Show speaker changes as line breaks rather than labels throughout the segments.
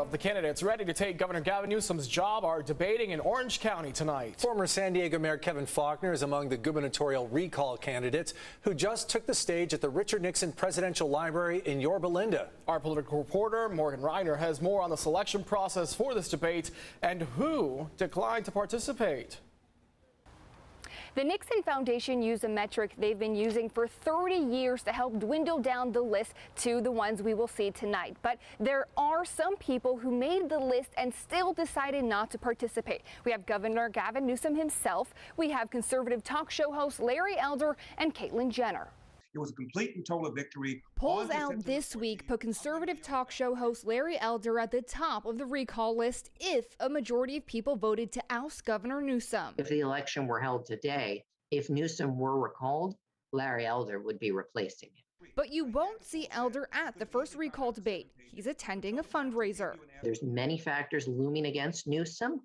of the candidates ready to take Governor Gavin Newsom's job are debating in Orange County tonight.
Former San Diego Mayor Kevin Faulconer is among the gubernatorial recall candidates who just took the stage at the Richard Nixon Presidential Library in Yorba Linda. Our political reporter Morgan Reiner has more on the selection process for this debate and who declined to participate.
The Nixon Foundation used a metric they've been using for 30 years to help dwindle down the list to the ones we will see tonight. But there are some people who made the list and still decided not to participate. We have Governor Gavin Newsom himself. We have conservative talk show host Larry Elder and Caitlyn Jenner.
It was a complete and total victory.
Polls out this week put conservative talk show host Larry Elder at the top of the recall list if a majority of people voted to oust Governor Newsom.
If the election were held today, if Newsom were recalled, Larry Elder would be replacing him.
But you won't see Elder at the first recall debate. He's attending a fundraiser.
There's many factors looming against Newsom,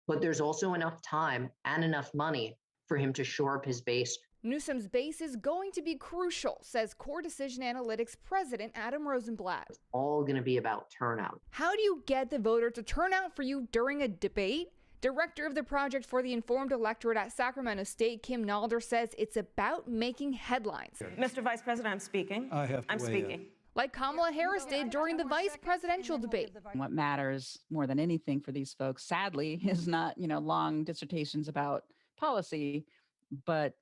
but there's also enough time and enough money for him to shore up his base.
Newsom's base is going to be crucial, says Core Decision Analytics President Adam Rosenblatt.
It's all going to be about turnout.
How do you get the voter to turn out for you during a debate? Director of the Project for the Informed Electorate at Sacramento State, Kim Nalder, says it's about making headlines.
Mr. Vice President, I'm speaking. I'm speaking.
Like Kamala Harris did during the vice presidential debate.
What matters more than anything for these folks, sadly, is not, long dissertations about policy, but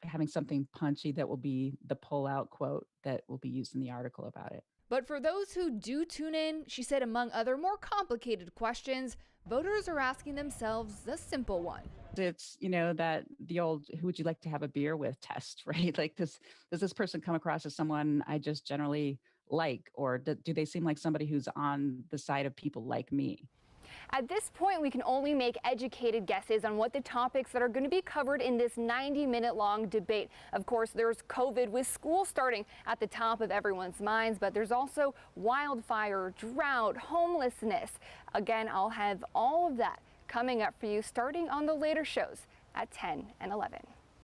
having something punchy that will be the pull-out quote that will be used in the article about it.
But for those who do tune in, she said among other more complicated questions, voters are asking themselves a simple one.
It's, that the old who would you like to have a beer with test, right? Like does this person come across as someone I just generally like, or do they seem like somebody who's on the side of people like me?
At this point, we can only make educated guesses on what the topics that are going to be covered in this 90-minute long debate. Of course, there's COVID with school starting at the top of everyone's minds, but there's also wildfire, drought, homelessness. Again, I'll have all of that coming up for you starting on the later shows at 10 and 11.